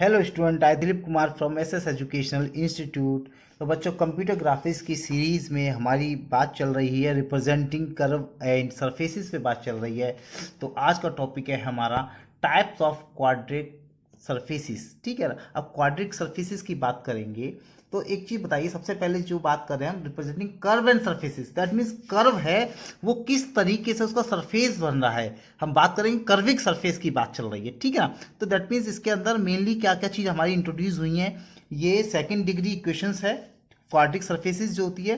Hello student, I Dilip Kumar from SS educational institute. तो बच्चों, computer graphics की सीरीज़ में हमारी बात चल रही है रिप्रेजेंटिंग कर्व एंड सरफेसेस पे बात चल रही है। तो आज का टॉपिक है हमारा टाइप्स ऑफ क्वाड्रिक सरफेसेस। ठीक है ना। अब क्वाड्रिक सरफेसेस की बात करेंगे तो एक चीज़ बताइए, सबसे पहले जो बात कर रहे हैं हम representing curve and surfaces, that means curve है वो किस तरीके से उसका सरफेस बन रहा है। हम बात करेंगे कर्विक सरफेस की बात चल रही है, ठीक है ना। तो दैट मीन्स इसके अंदर मेनली क्या क्या चीज़ हमारी इंट्रोड्यूस हुई हैं। ये सेकेंड डिग्री इक्वेशंस है, क्वाड्रिक सरफेसेस जो होती है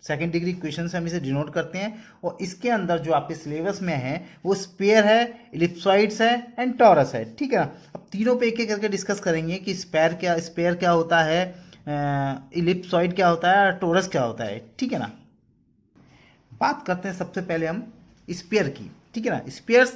सेकेंड डिग्री इक्वेशन से हम इसे डिनोट करते हैं। और इसके अंदर जो आपके सिलेबस में है वो स्पेयर है, इलिप्सॉइड्स है एंड टॉरस है, ठीक है ना। अब तीनों पे एक एक करके डिस्कस करेंगे कि स्पेयर क्या होता है, इलिप्सॉइड क्या होता है, टोरस क्या होता है, ठीक है ना। बात करते हैं सबसे पहले हम स्पेयर की, ठीक है ना। Spheres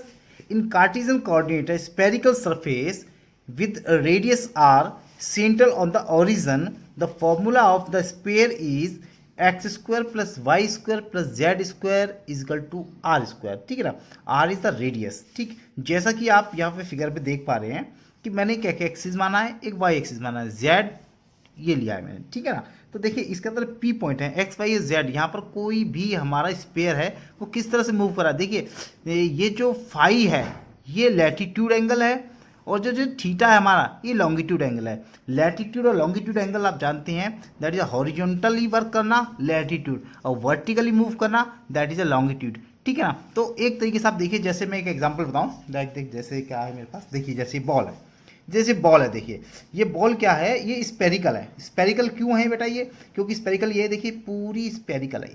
in Cartesian coordinate spherical surface with radius R central on the origin. The formula of the sphere is X square plus Y square plus Z square is equal to R square, ठीक है ना। Are is the radius, ठीक। जैसा कि आप यहाँ पे figure पे देख पा रहे हैं कि मैंने एक एक्सिस माना है, एक वाई एक्सिस माना है, जेड ये लिया है मैंने, ठीक है ना। तो देखिए इसके अंदर पी पॉइंट है, एक्स वाई जेड। यहाँ पर कोई भी हमारा स्पेयर है वो किस तरह से मूव कर रहा है। देखिए ये जो फाई है ये लैटिट्यूड एंगल है, और जो जो थीटा है हमारा ये लॉन्गिट्यूड एंगल है। लैटिट्यूड और लॉन्गिट्यूड एंगल आप जानते हैं दैट इज हॉरिजॉन्टली वर्क करना लैटिट्यूड, और वर्टिकली मूव करना दैट इज अ लॉन्गिट्यूड, ठीक है ना। तो एक तरीके से आप देखिए, जैसे मैं एक एग्जांपल बताऊं, देख जैसे क्या है मेरे पास, देखिए जैसे बॉल है, जैसे बॉल है, देखिए ये बॉल क्या है, ये स्पेरिकल है। स्पेरिकल क्यों है बेटा ये, क्योंकि स्पेरिकल ये देखिए पूरी स्पेरिकल है,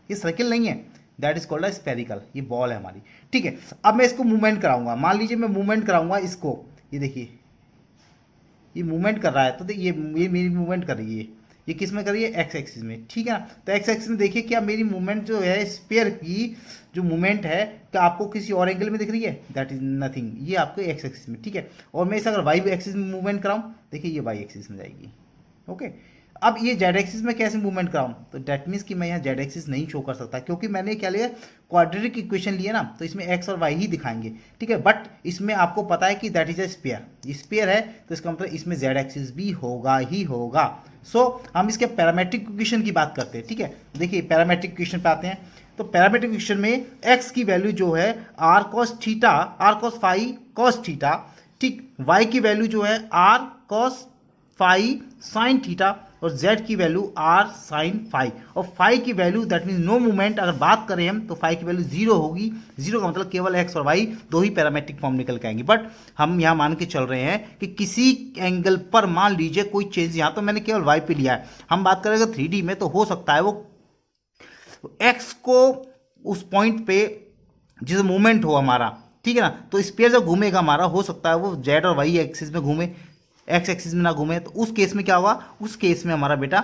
ये सर्किल नहीं है, that is called a spherical. ये बॉल है हमारी, ठीक है। अब मैं इसको मूवमेंट कराऊंगा, मान लीजिए मैं मूवमेंट कराऊंगा इसको, ये देखिए ये मूवमेंट कर रहा है, तो देखिए ये मेरी मूवमेंट कर रही है, ये किस में कर रही है, एक्स एक्सिस में, ठीक है ना। तो एक्स एक्सिस में देखिए क्या मेरी मूवमेंट जो है स्पेयर की जो मूवमेंट है, क्या आपको किसी और एंगल में दिख रही है, दैट इज नथिंग, ये आपको एक्स एक्सिस में, ठीक है। और मैं इसे अगर वाई एक्सिस में मूवमेंट कराऊं, देखिए ये वाई एक्सिस में जाएगी, ओके। अब ये जेड एक्सिस में कैसे मूवमेंट कराऊं, तो डेट मीन्स कि मैं यहाँ जेड एक्सिस नहीं शो कर सकता, क्योंकि मैंने क्या लिया, क्वाड्रेटिक इक्वेशन लिया ना, तो इसमें एक्स और वाई ही दिखाएंगे, ठीक है। बट इसमें आपको पता है कि दैट इज अ स्पेयर, ये स्पेयर है, तो इसका मतलब इसमें जेड एक्सिस भी होगा ही होगा। सो हम इसके पैरामेट्रिक इक्वेशन की बात करते हैं, ठीक है। देखिए पैरामेट्रिक इक्वेशन पे आते हैं, तो पैरामेट्रिक इक्वेशन में एक्स की वैल्यू जो है R cos theta, R cos phi cos theta, ठीक। वाई की वैल्यू जो है R cos phi sine theta, और z की वैल्यू r साइन फाई, और फाई की value that mean no movement अगर बात करें हम, तो फाई की वैल्यू जीरो होगी। जीरो का मतलब केवल x और y दो ही पैरामेट्रिक फॉर्म निकल के आएंगे। बट हम यहाँ मान के चल रहे हैं कि किसी एंगल पर मान लीजिए कोई चेंज, यहाँ तो मैंने केवल y पे लिया है, हम बात करेंगे 3D में, तो हो सकता है वो x को उस पॉइंट पे जिस मूवमेंट हो हमारा, ठीक है ना, तो स्पेयर जब घूमेगा हमारा, हो सकता है वो जेड और वाई एक्सिस में घूमे, एक्स एक्सिस में ना घूमे। तो उस केस में क्या होगा, उस केस में हमारा बेटा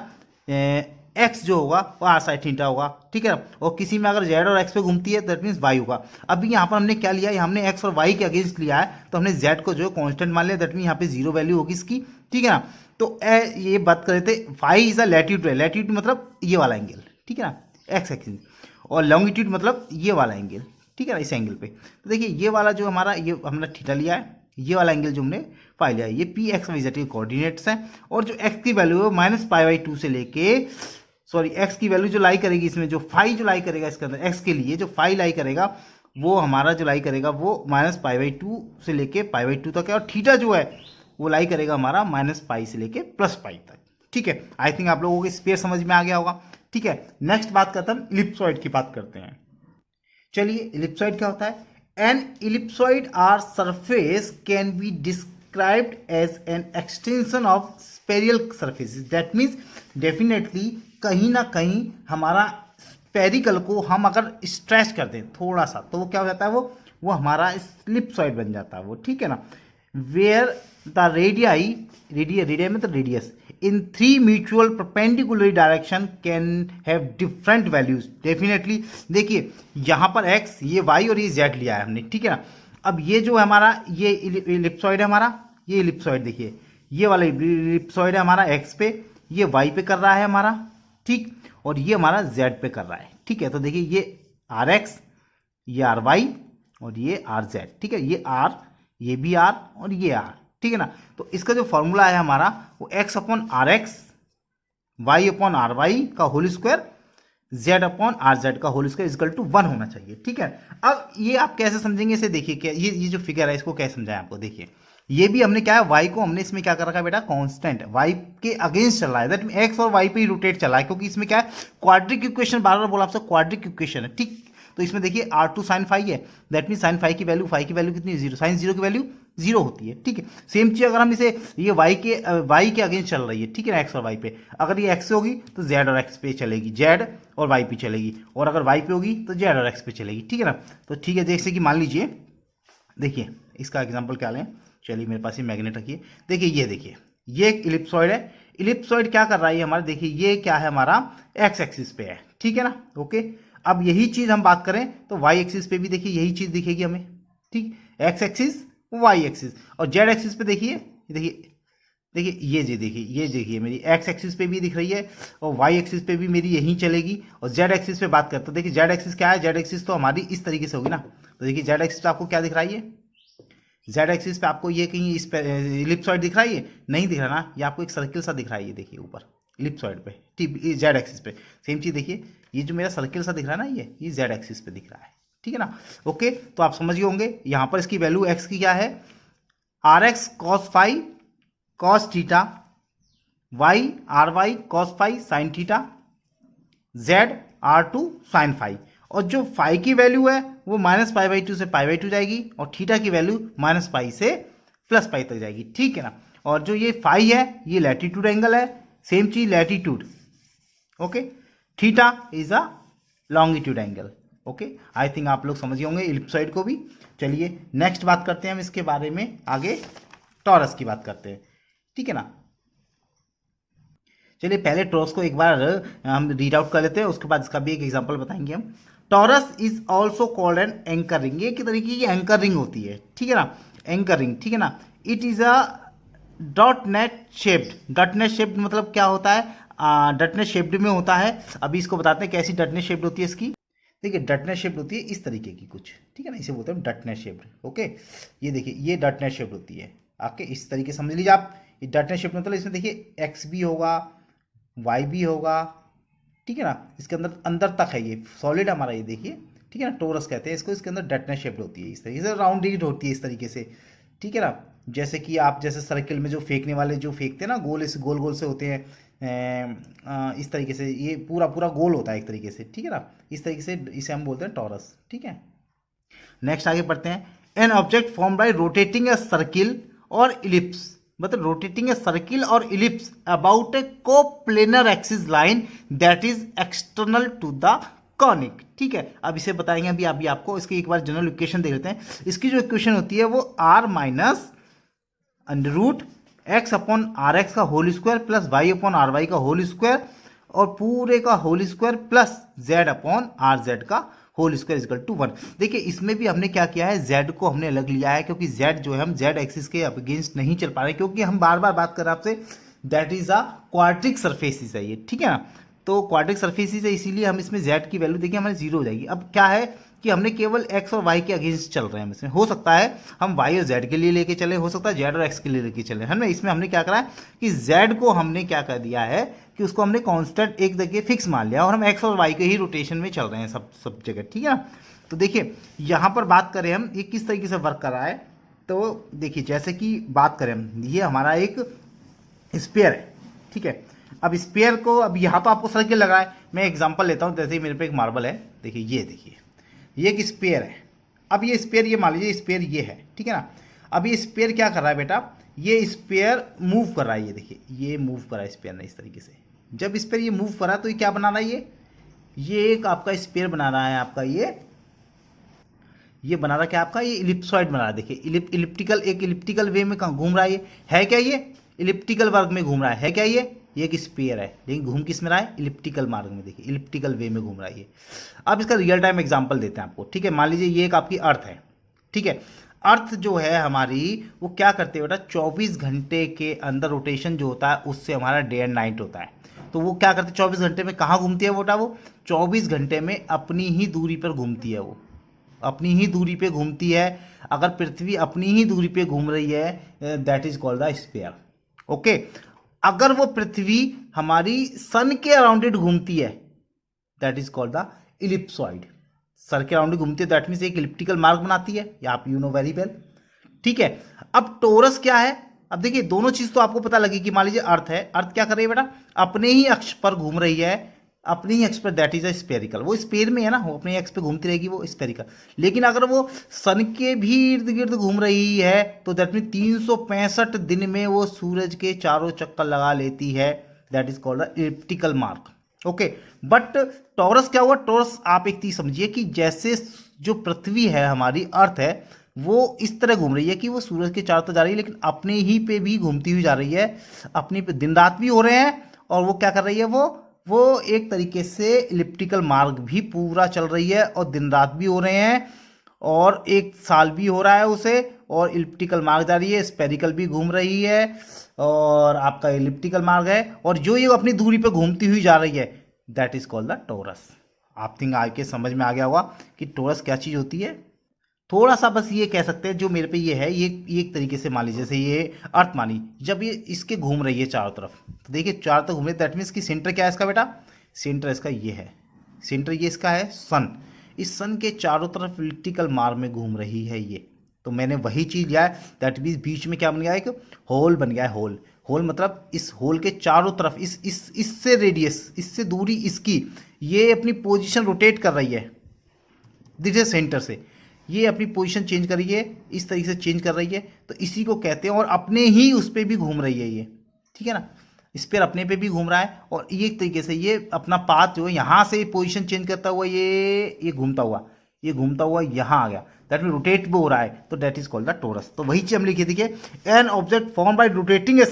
एक्स जो होगा वो आर साइन थीटा होगा, ठीक है ना। और किसी में अगर जेड और एक्स पे घूमती है दैट मीन्स वाई होगा। अभी यहाँ पर हमने क्या लिया है, हमने एक्स और वाई के अगेंस्ट लिया है, तो हमने जेड को जो है कॉन्स्टेंट मान लिया, दैट मीन यहाँ पे जीरो वैल्यू होगी इसकी, ठीक है ना। तो ये बात कर रहे थे, फाई इज अ लैटिट्यूड है, लैटिट्यूड मतलब ये वाला एंगल, ठीक है ना, एक्स एक्सिस, और लॉन्गिट्यूड मतलब ये वाला एंगल, ठीक है ना, इस एंगल पे। तो देखिए ये वाला जो हमारा, ये हमने थीटा लिया है, ये वाला एंगल जो हमने पाई लिया है, ये पी एक्स वाई जेड के कोऑर्डिनेट्स हैं। और जो एक्स की वैल्यू है माइनस पाई बाई टू से लेके, सॉरी एक्स की वैल्यू जो लाई करेगी इसमें, जो फाई जो लाई करेगा इसके अंदर एक्स के लिए जो फाई लाई करेगा, वो हमारा जो लाई करेगा वो माइनस पाई बाई टू से लेके पाई बाई टू तक है, और थीटा जो है वो लाई करेगा हमारा माइनस पाई से लेके प्लस पाई तक, ठीक है। आई थिंक आप लोगों को स्पेयर समझ में आ गया होगा, ठीक है। नेक्स्ट बात करते हैं हम इलिप्सॉइड की बात करते हैं। चलिए इलिप्सॉइड क्या होता है, an ellipsoid are surface can be described as an extension of spherical surfaces, that means definitely कहीं ना कहीं हमारा स्पेरिकल को हम अगर स्ट्रेच कर दें थोड़ा सा, तो वो क्या हो जाता है, वो हमारा इलिप्सॉइड बन जाता है वो, ठीक है ना। वेयर द रेडियाई, रेडिया में तो radius in three mutual perpendicular direction can have different values, definitely. देखिए यहाँ पर x, ये y और ये z लिया है हमने, ठीक है ना। अब ये जो है हमारा, ये इलिप्सॉइड है हमारा, ये इलिप्सॉइड देखिए, ये वाला इलिप्सॉइड है हमारा x पे, ये y पे कर रहा है हमारा, ठीक, और ये हमारा z पे कर रहा है, ठीक है। तो देखिए ये rx, ये ry और ये rz, ठीक है, ये r, ये भी r और ये r, ठीक है ना। तो इसका जो फॉर्मूला है हमारा वो x upon r x y upon r y का whole square z upon r z का होल स्क्वायर इक्वल टू 1 होना चाहिए। ठीक है, अब ये आप कैसे समझेंगे इसे, देखिए क्या ये जो फिगर है इसको कैसे समझाएं आपको। देखिए ये भी हमने क्या है, वाई को हमने इसमें क्या कर रखा है बेटा, कांस्टेंट वाई के अगेंस्ट चल रहा है, दैट मीन एक्स और वाई पे ही रोटेट चल रहा है, क्योंकि इसमें क्या है क्वाड्रिक इक्वेशन, बार बार बोला आपसे क्वाड्रिक इक्वेशन है। ठीक, तो इसमें देखिए R2 साइन फाई है, दैट मीन साइन फाई की वैल्यू कितनी है, जीरो, साइन जीरो की वैल्यू जीरो होती है। ठीक है, सेम चीज अगर हम इसे ये वाई के अगेंस्ट चल रही है, ठीक है ना, एक्स और वाई पे, अगर ये एक्स से होगी तो जेड और एक्स पे चलेगी, जेड और वाई पे चलेगी, और अगर वाई पे होगी तो जेड और एक्स पे चलेगी। ठीक है ना, तो ठीक है, जैसे कि मान लीजिए, देखिए इसका एग्जाम्पल क्या लें, चलिए मेरे पास ये मैग्नेट रखिए, देखिए ये देखिए ये एक इलिप्सॉइड है, इलिप्सॉइड क्या कर रहा है हमारा, देखिए ये क्या है हमारा एक्स एक्सिस पे है। ठीक है ना, ओके। अब यही चीज हम बात करें तो वाई एक्सिस पे भी देखिए यही चीज दिखेगी हमें। ठीक, एक्स एक्सिस वाई एक्सिस, और जेड एक्सिस पे देखिए देखिए देखिए ये देखिए मेरी एक्स एक्सिस पे भी दिख रही है और वाई एक्सिस पे भी मेरी यहीं चलेगी, और जेड एक्सिस पे बात करते तो देखिए जेड एक्सिस क्या है, जेड एक्सिस तो हमारी इस तरीके से होगी ना। तो देखिए जेड एक्सिस पे आपको क्या दिख रहा है, ये जेड एक्सिस पे आपको ये कहीं इस पे इलिप्सॉइड दिख रहा है, ये नहीं दिख रहा ना, ये आपको एक सर्किल सा दिख रहा है, ये देखिए ऊपर इलिप्सॉइड पे, ठीक जेड एक्सिस पे। सेम चीज देखिए ये जो मेरा सर्किल सा दिख रहा है ना, ये जेड एक्सिस पे दिख रहा है। ठीक है ना, ओके। तो आप समझ गए होंगे यहाँ पर इसकी वैल्यू एक्स की क्या है, r x cos phi cos theta, y r y cos phi sine theta, z R2 sine phi, और जो फाई की वैल्यू है वो माइनस पाई बाई टू से पाई बाई टू जाएगी, और थीटा की वैल्यू माइनस पाई से प्लस पाई तक जाएगी। ठीक है ना, और जो ये फाई है ये लैटिट्यूड एंगल है, सेम चीज latitude, okay. Theta is a longitude angle, okay. I think आप लोग समझ गए होंगे इलिप्सॉइड को भी। चलिए नेक्स्ट बात करते हैं हम इसके बारे में, आगे टॉरस की बात करते हैं। ठीक है ना, चलिए पहले टॉरस को एक बार हम रीड आउट कर लेते हैं, उसके बाद इसका भी एक एग्जांपल बताएंगे हम। Taurus is also called an anchor ring, ये की तरीके की एंकर रिंग होती है। ठीक है ना, एंकर रिंग, ठीक है ना। It is a dot net shaped, dot net shaped मतलब क्या होता है, डॉट नेट शेप्ड में होता है। अभी इसको बताते हैं कैसी डॉट नेट शेप्ड होती है इसकी। देखिए डॉट नेट शेप्ड होती है इस तरीके की कुछ, ठीक है ना, इसे बोलते हैं डॉट नेट शेप्ड, ओके। ये देखिए ये डॉट नेट शेप्ड होती है, आपके इस तरीके समझ लीजिए आप। ये डॉट नेट शेप्ड मतलब इसमें देखिए एक्स भी होगा, वाई भी होगा, ठीक है ना, इसके अंदर अंदर तक है ये सॉलिड हमारा, ये देखिए, ठीक है ना, टोरस कहते हैं इसको, इसके अंदर डॉट नेट शेप्ड होती है इस तरीके से, राउंडेड होती है इस तरीके से। ठीक है ना, जैसे कि आप जैसे सर्किल में जो फेंकने वाले जो फेंकते हैं ना, गोल इस गोल गोल से होते हैं, इस तरीके से ये पूरा पूरा गोल होता है एक तरीके से। ठीक है ना, इस तरीके से इसे हम बोलते हैं टॉरस। ठीक है, नेक्स्ट आगे पढ़ते हैं। An object form by rotating a circle और इलिप्स, मतलब रोटेटिंग ए सर्किल और ellipse about a coplanar axis line that is external to the conic. ठीक है, अब इसे बताएंगे अभी आपको, इसकी एक बार जनरल इक्वेशन देख लेते हैं। इसकी जो इक्वेशन होती है वो r minus under root x upon r x का whole square plus y upon r y का होल स्क्वायर और पूरे का whole square plus z upon r z का होल स्क्वायर इक्वल टू 1। देखिए इसमें भी हमने क्या किया है, जेड को हमने अलग लिया है, क्योंकि जेड जो है हम जेड एक्सिस के अगेंस्ट नहीं चल पा रहे, क्योंकि हम बार बार बात कर रहे हैं आपसे, that is a quadric surfaces है ये। ठीक है ना, तो क्वाड्रिक सरफेसिस है, इसीलिए हम इसमें जेड की वैल्यू देखिए हमारी जीरो हो जाएगी। अब क्या है कि हमने केवल एक्स और वाई के अगेंस्ट चल रहे हैं, इसमें हो सकता है हम वाई और जेड के लिए लेके चले, हो सकता है जेड और एक्स के लिए लेके चले, है ना। इसमें हमने क्या करा है कि जेड को हमने क्या कर दिया है कि उसको हमने कांस्टेंट एक जगह फिक्स मान लिया, और हम एक्स और वाई के ही रोटेशन में चल रहे हैं सब जगह। ठीक है ना, तो देखिए यहाँ पर बात करें हम ये किस तरीके से वर्क कर रहा है, तो देखिए जैसे कि बात करें हम, ये हमारा एक स्पेयर है। ठीक है, अब स्पेयर को, अब यहाँ तो आपको सर्किल लगा है, मैं एग्जांपल लेता हूँ, जैसे मेरे पे एक मार्बल है, देखिए ये देखिए ये एक स्पेयर है। अब ये स्पेयर, ये मान लीजिए स्पेयर ये है, ठीक है ना। अब ये स्पेयर क्या कर रहा है बेटा, ये स्पेयर मूव कर रहा है, ये देखिए ये मूव कर रहा है स्पेयर ने इस तरीके से। जब स्पेयर ये मूव कर रहा है तो ये क्या बना रहा है, ये एक आपका स्पेयर बना रहा है, आपका ये बना रहा है क्या, आपका ये इलिप्सॉइड बना रहा है। देखिए इलिप्टिकल, एक इलिप्टिकल वे में घूम रहा है, ये है क्या, ये इलिप्टिकल वर्ग में घूम रहा है क्या, ये एक स्फीयर है, लेकिन घूम किस में रहा है, इलिप्टिकल मार्ग में, देखिए इलिप्टिकल वे में घूम रहा है ये। अब इसका रियल टाइम एग्जांपल देते हैं आपको। ठीक है, मान लीजिए ये एक आपकी अर्थ है। ठीक है, अर्थ जो है हमारी वो क्या करते हैं बेटा, 24 घंटे के अंदर रोटेशन जो होता है उससे हमारा डे एंड नाइट होता है। तो वो क्या करते हैं 24 घंटे में कहाँ घूमती है बेटा, वो 24 घंटे में अपनी ही दूरी पर घूमती है वो। अपनी ही दूरी पे घूमती है। अगर पृथ्वी अपनी ही दूरी पे घूम रही है that is called the sphere. Okay, अगर वो पृथ्वी हमारी सन के अराउंडेड घूमती है that is called the ellipsoid. Sir के अराउंड घूमती है दैट मीन्स एक इलिप्टिकल मार्क बनाती है, या आप यू नो वेरी वेल। ठीक है, अब टोरस क्या है? अब देखिए दोनों चीज तो आपको पता लगी कि मान लीजिए अर्थ है, अर्थ क्या कर रही है बेटा? अपने ही अक्ष पर घूम रही है, अपने ही अक्ष पर, दैट इज अ स्पेरिकल। वो स्पेयर में है ना, वो अपने अक्ष पे घूमती रहेगी, वो स्पेरिकल। लेकिन अगर वो सन के भी इर्द गिर्द घूम रही है तो दैट मीन 365 दिन में वो सूरज के चारों चक्कर लगा लेती है, that is called a elliptical mark. Okay, but taurus क्या हुआ? टॉरस आप एक चीज समझिए कि जैसे जो पृथ्वी है हमारी अर्थ है वो इस तरह घूम रही है कि वो सूरज के चारों तरफ जा रही है, लेकिन अपने ही पे भी घूमती हुई जा रही है, अपनी पे दिन रात भी हो रहे हैं, और वो क्या कर रही है? वो एक तरीके से इलिप्टिकल मार्ग भी पूरा चल रही है, और दिन रात भी हो रहे हैं, और एक साल भी हो रहा है उसे, और इलिप्टिकल मार्ग जा रही है, स्पेरिकल भी घूम रही है, और आपका इलिप्टिकल मार्ग है, और जो ये अपनी दूरी पे घूमती हुई जा रही है that is called the torus. आप थिंक आगे समझ में आ गया होगा कि टोरस क्या चीज होती है। थोड़ा सा बस ये कह सकते हैं, जो मेरे पे ये है, ये एक तरीके से मान लीजिए, जैसे ये अर्थ मानी, जब ये इसके घूम रही है चारों तरफ, तो देखिए चारों तरफ घूम रही है, दैट मीन्स कि सेंटर क्या है इसका बेटा? सेंटर इसका ये है, सेंटर ये इसका है सन। इस सन के चारों तरफ इलिप्टिकल मार्ग में घूम रही है ये। तो मैंने वही चीज लिया है, दैट मीन्स बीच में क्या बन गया? एक होल बन गया है। होल, होल मतलब इस होल के चारों तरफ इससे रेडियस, इससे दूरी इसकी, ये अपनी पोजीशन रोटेट कर रही है दिस सेंटर से, ये अपनी पोजीशन चेंज कर रही है, इस तरीके से चेंज कर रही है, तो इसी को कहते हैं, और अपने ही उस पर भी घूम रही है ये, ठीक है ना, इस पर अपने पे भी घूम रहा है, और ये एक तरीके से ये अपना पाथ जो है यहाँ से पोजीशन चेंज करता हुआ ये घूमता हुआ यहाँ आ गया, दैट मीन रोटेट भी हो रहा है, तो that is called the torus. तो वही चीज हम लिखी, देखिए an object form by rotating a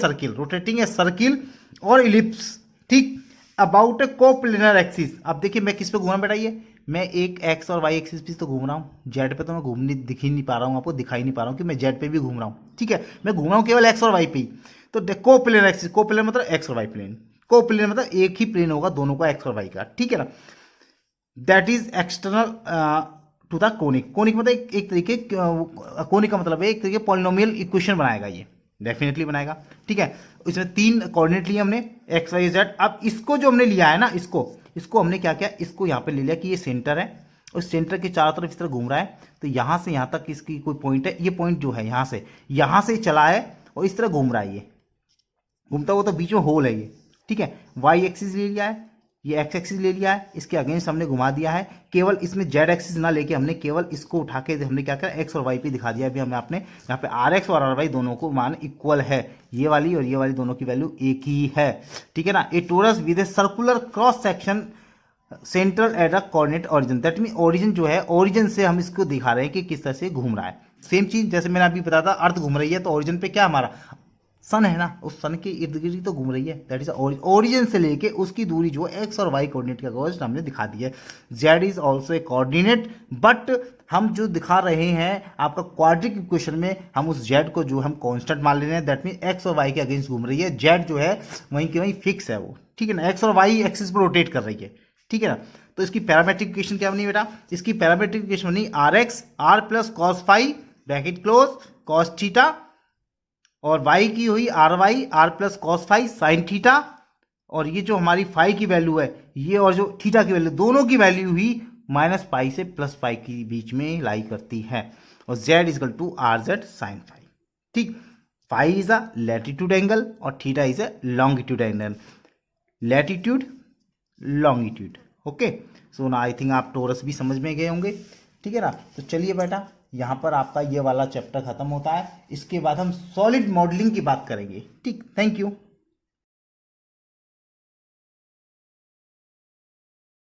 circle और इलिप्स, ठीक, अबाउट ए कोप्लेनर एक्सिस। अब देखिए मैं किस पे घूम रहा हूं बेटा? ये मैं एक एक्स और वाई एक्सिस पे तो घूम रहा हूँ, जेड पे तो मैं घूमने दिख ही नहीं पा रहा हूँ, आपको दिखाई नहीं पा रहा हूँ कि मैं जेड पे भी घूम रहा हूँ, ठीक है, मैं घूम रहा हूँ केवल एक्स और वाई पे ही। तो कोप्लेनर एक्सिस, कोप्लेनर मतलब एक्स और वाई प्लेन, कोप्लेनर मतलब एक ही प्लेन होगा दोनों का, एक्स और वाई का, ठीक है ना। That is external to the conic. Conic मतलब एक तरीके, कोनिक का मतलब है एक तरीके पॉलिनोमियल इक्वेशन बनाएगा ये, डेफिनेटली बनाएगा, ठीक है। इसमें 3 कोऑर्डिनेट लिए हमने, एक्स वाई जेड। अब इसको जो हमने लिया है ना, इसको हमने क्या किया, इसको यहाँ पे ले लिया कि ये सेंटर है, उस सेंटर के चारों तरफ इस तरह घूम रहा है, तो यहाँ से यहाँ तक इसकी कोई पॉइंट है, ये पॉइंट जो है यहाँ से चला है और इस तरह घूम रहा है, ये घूमता हुआ, तो बीच में होल है ये, ठीक है। वाई एक्सिस ले लिया है, ये एक्स एक्सिस ले लिया है, इसके अगेंस्ट हमने घुमा दिया है, केवल इसमें जेड एक्सिस ना लेके हमने केवल इसको उठा के हमने क्या किया, एक्स और वाई पे दिखा दिया। अभी हमें आपने यहाँ पे आर एक्स और आर वाई दोनों को मान इक्वल है, ये वाली और ये वाली दोनों की वैल्यू एक ही है, ठीक है ना। A torus with a circular cross section central at a coordinate origin, that mean origin जो है, ओरिजिन से हम इसको दिखा रहे हैं कि किस तरह से घूम रहा है। सेम चीज जैसे मैंने अभी बताया था, अर्थ घूम रही है तो ओरिजिन पे क्या हमारा सन है ना, उस सन के इर्द गिर्द तो घूम रही है, दैट इज ओरिजिन से लेके उसकी दूरी जो एक्स और वाई कोऑर्डिनेट का अकॉर्डिंग हमने दिखा दी है। Z is also a coordinate, but हम जो दिखा रहे हैं आपका क्वाड्रिक इक्वेशन में, हम उस जेड को जो हम कांस्टेंट मान ले रहे हैं, दैट मीन एक्स और वाई के अगेंस्ट घूम रही है, जेड जो है वहीं के वहीं फिक्स है वो, ठीक है ना, एक्स और वाई एक्सिस पर रोटेट कर रही है, ठीक है ना। तो इसकी पैरामेट्रिक इक्वेशन क्या बनी बेटा? इसकी पैरामेट्रिक इक्वेशन बनी r x r plus cos phi bracket close cos theta, और y की हुई r y r plus cos phi sine theta, और ये जो हमारी फाई की वैल्यू है ये, और जो थीटा की वैल्यू, दोनों की वैल्यू ही माइनस पाई से प्लस पाई के बीच में लाई करती है, और z equal to r z sine phi, ठीक। Phi is a latitude angle और theta is a longitude angle, latitude longitude, okay. So ना आई थिंक आप टोरस भी समझ में गए होंगे, ठीक है ना। तो चलिए बेटा, यहाँ पर आपका ये वाला चैप्टर खत्म होता है, इसके बाद हम सॉलिड मॉडलिंग की बात करेंगे, ठीक। Thank you.